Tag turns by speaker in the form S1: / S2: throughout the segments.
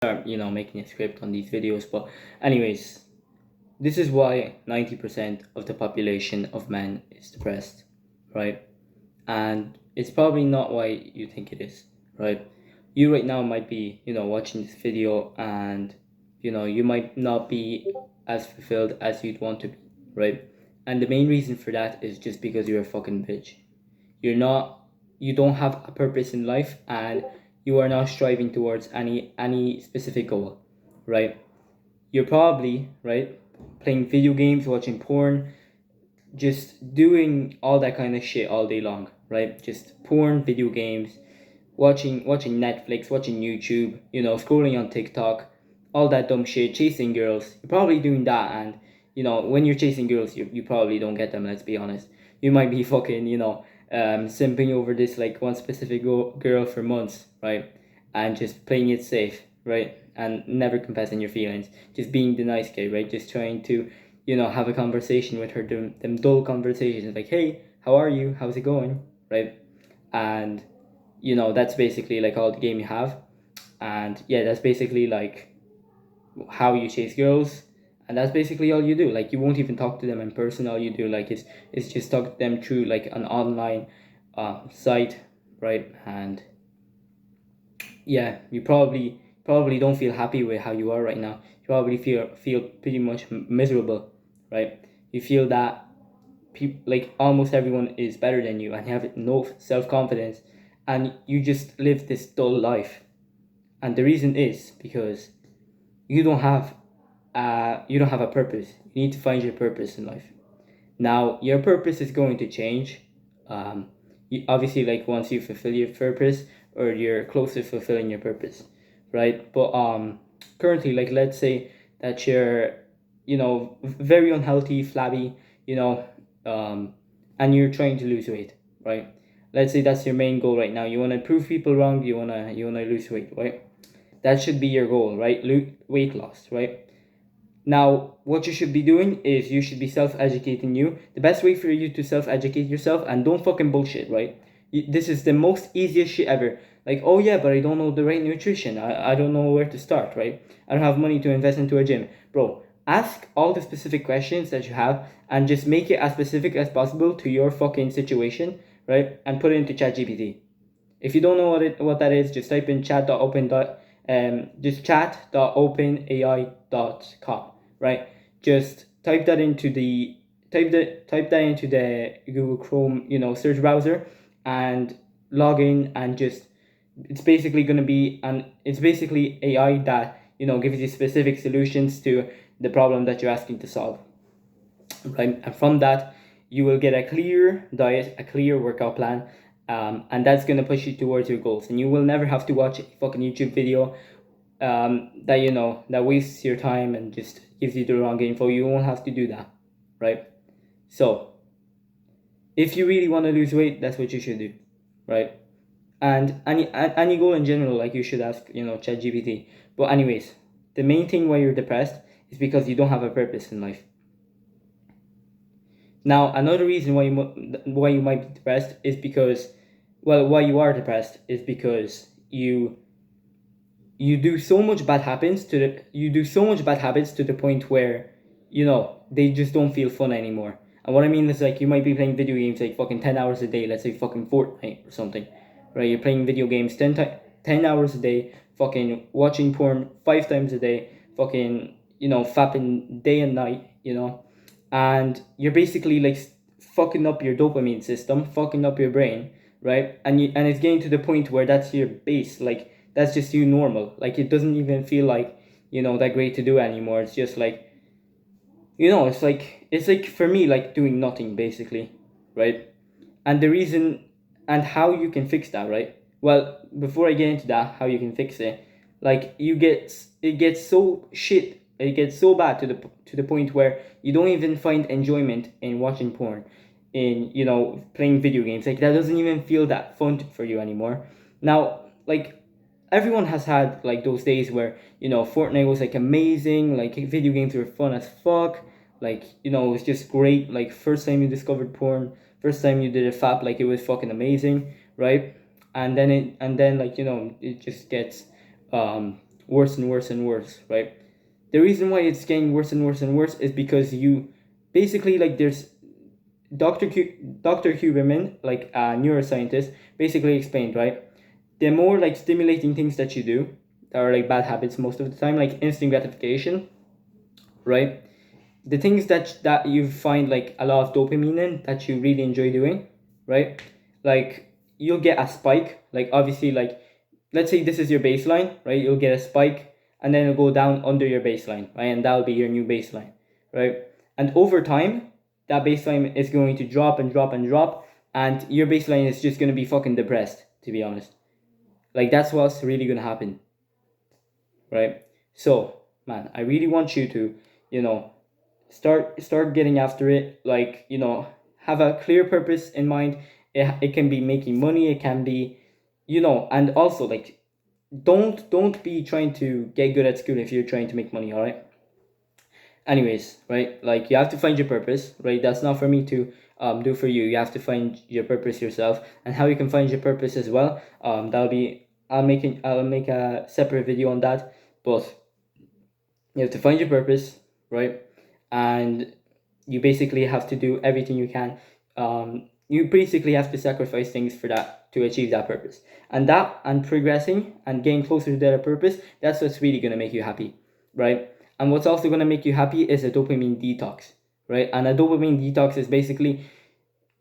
S1: start, making a script on these videos. But anyways, this is why 90% of the population of men is depressed, right? And it's probably not why you think it is, right? You right now might be, watching this video, and you might not be as fulfilled as you'd want to be, right? And the main reason for that is just because you're a fucking bitch. You're not you don't have a purpose in life, and you are not striving towards any specific goal, right? You're probably, right, playing video games, watching porn, just doing all that kind of shit all day long, right? Just porn, video games, watching Netflix, watching YouTube, scrolling on TikTok, all that dumb shit, chasing girls. You're probably doing that, and when you're chasing girls, you probably don't get them. Let's be honest. You might be fucking simping over this like one specific girl for months, right? And just playing it safe, right? And never confessing your feelings, just being the nice guy, right? Just trying to have a conversation with her, them dull conversations like, hey, how are you? How's it going? Right? And, that's basically like all the game you have. And yeah, that's basically like how you chase girls. And that's basically all you do. Like, you won't even talk to them in person. All you do, like, is just talk to them through like an online site, right? And yeah, you probably don't feel happy with how you are right now. You probably feel pretty much miserable, right? You feel that people, like, almost everyone is better than you, and you have no self-confidence, and you just live this dull life. And the reason is because you don't have a purpose. You need to find your purpose in life. Now your purpose is going to change. Obviously, like, once you fulfill your purpose, or you're close to fulfilling your purpose, right? But currently, like, let's say that you're very unhealthy, flabby, and you're trying to lose weight, right? Let's say that's your main goal right now. You want to prove people wrong. You wanna lose weight, right? That should be your goal, right? Weight loss, right? Now, what you should be doing is you should be self-educating you. The best way for you to self-educate yourself, and don't fucking bullshit, right? This is the most easiest shit ever. Like, oh yeah, but I don't know the right nutrition. I don't know where to start, right? I don't have money to invest into a gym. Bro, ask all the specific questions that you have, and just make it as specific as possible to your fucking situation, right? And put it into ChatGPT. If you don't know what that is, just type in chat.openai.com, right? Just type that into the Google Chrome, search browser, and log in, and just it's basically AI that gives you specific solutions to the problem that you're asking to solve, right? And from that, you will get a clear diet, a clear workout plan, and that's gonna push you towards your goals. And you will never have to watch a fucking YouTube video that wastes your time and just gives you the wrong info. You won't have to do that, right? So if you really want to lose weight, that's what you should do, right? And any goal in general, like, you should ask ChatGPT. But anyways, the main thing why you're depressed is because you don't have a purpose in life. Now, another reason why you might be depressed is because, well, why you are depressed is because you do so much bad habits to the point where they just don't feel fun anymore. And what I mean is, like, you might be playing video games like fucking 10 hours a day, let's say fucking Fortnite or something, right? You're playing video games 10 hours a day, fucking watching porn 5 times a day, fucking fapping day and night, and you're basically like fucking up your dopamine system, fucking up your brain, right? And it's getting to the point where that's your base, like, that's just you normal. Like, it doesn't even feel like that great to do anymore. It's just like it's like for me, like, doing nothing basically, right? And the reason and how you can fix that, right? Well, before I get into that, how you can fix it, like, it gets so shit, it gets so bad to the point where you don't even find enjoyment in watching porn, in playing video games. Like, that doesn't even feel that fun for you anymore. Now, like, everyone has had like those days where Fortnite was like amazing, like video games were fun as fuck, like it was just great. Like, first time you discovered porn, first time you did a fap, like, it was fucking amazing, right? And then like it just gets worse and worse and worse, right? The reason why it's getting worse and worse and worse is because you basically, like, there's Dr. Huberman, like a neuroscientist, basically explained, right? The more like stimulating things that you do, that are like bad habits most of the time, like instant gratification, right? The things that you find like a lot of dopamine in, that you really enjoy doing, right? Like you'll get a spike, like obviously, like let's say this is your baseline, right? You'll get a spike and then it'll go down under your baseline, right? And that'll be your new baseline, right? And over time, that baseline is going to drop and drop and drop, and your baseline is just going to be fucking depressed, to be honest. Like that's what's really going to happen, right? So, man, I really want you to, you know, start getting after it. Like, you know, have a clear purpose in mind. It can be making money, it can be, you know, and also like don't be trying to get good at school if you're trying to make money, all right? Anyways, right, like you have to find your purpose, right? That's not for me to do for you. You have to find your purpose yourself, and how you can find your purpose as well. That'll be I'll make a separate video on that. But you have to find your purpose, right? And you basically have to do everything you can. You basically have to sacrifice things for that, to achieve that purpose. And that, and progressing and getting closer to that purpose, that's what's really gonna make you happy, right? And what's also gonna make you happy is a dopamine detox, right? And a dopamine detox is basically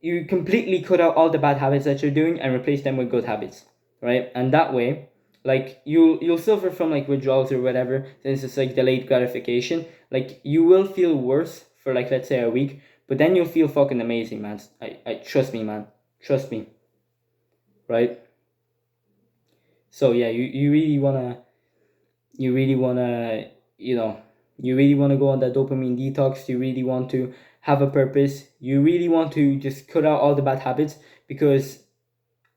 S1: you completely cut out all the bad habits that you're doing and replace them with good habits, right? And that way, like you'll suffer from like withdrawals or whatever, since it's like delayed gratification. Like you will feel worse for like, let's say, a week, but then you'll feel fucking amazing, man. I trust me, man. Trust me. Right? So yeah, you really wanna you know, you really wanna go on that dopamine detox. You really want to have a purpose. You really want to just cut out all the bad habits, because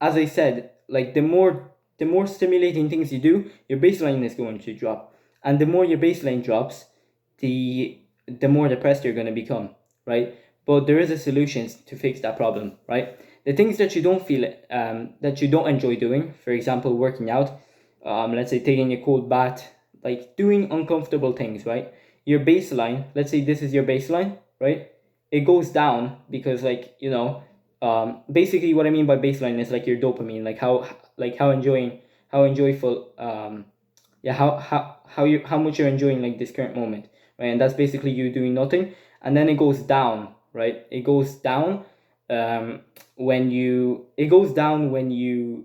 S1: as I said, like the more stimulating things you do, your baseline is going to drop. And the more your baseline drops, the more depressed you're gonna become, right? But there is a solution to fix that problem, right? The things that you don't feel that you don't enjoy doing, for example, working out, let's say taking a cold bath, like doing uncomfortable things, right? Your baseline, let's say this is your baseline, right? It goes down because, like, you know, basically what I mean by baseline is like your dopamine, like how enjoyful yeah how much you're enjoying like this current moment, right? And that's basically you doing nothing, and then it goes down, right? It goes down when you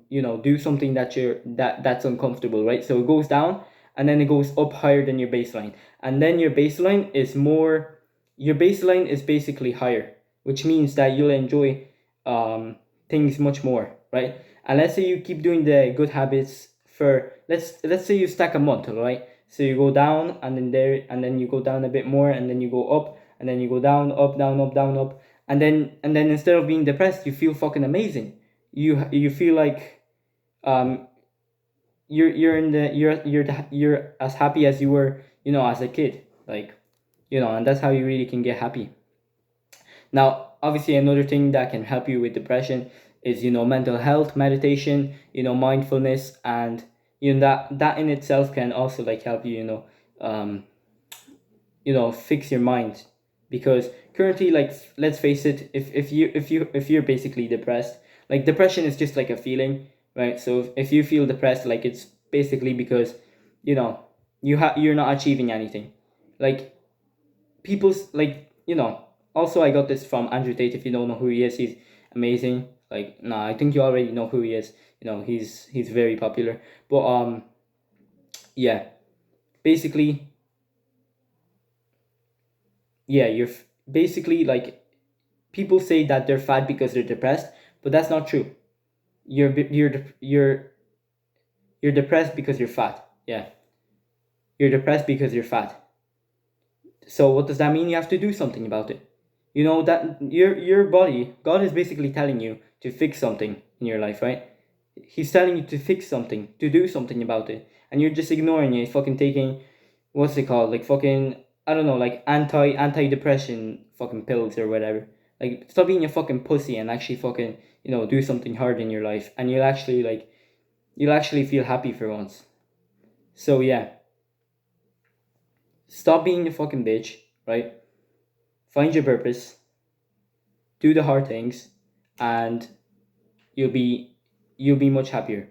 S1: you know, do something that's uncomfortable, right? So it goes down and then it goes up higher than your baseline, and then your baseline is basically higher, which means that you'll enjoy things much more, right? And let's say you keep doing the good habits for, let's say you stack a month, right? So you go down and then there, and then you go down a bit more, and then you go up, and then you go down, up, down, up, down, up, and then instead of being depressed, you feel fucking amazing. You feel like you're in the you're as happy as you were, you know, as a kid, like, you know, and that's how you really can get happy. Now, obviously, another thing that can help you with depression is, you know, mental health, meditation, you know, mindfulness, and you know that in itself can also like help you, you know, fix your mind. Because currently, like, let's face it, if you're basically depressed, like depression is just like a feeling, right? So if you feel depressed, like it's basically because, you know, you're not achieving anything, like people's, like, you know. Also, I got this from Andrew Tate. If you don't know who he is, he's amazing. Like, nah, I think you already know who he is. You know, he's very popular. But yeah, basically, yeah, basically, like, people say that they're fat because they're depressed, but that's not true. You're depressed because you're fat. Yeah, you're depressed because you're fat. So what does that mean? You have to do something about it. You know that your body, God is basically telling you to fix something in your life, right? He's telling you to fix something, to do something about it, and you're just ignoring it, fucking taking, what's it called, like fucking, I don't know, like anti-depression fucking pills or whatever. Like, stop being a fucking pussy and actually fucking, you know, do something hard in your life, and you'll actually feel happy for once. So yeah, Stop being a fucking bitch, right? Find your purpose, do the hard things, and you'll be you'll be much happier.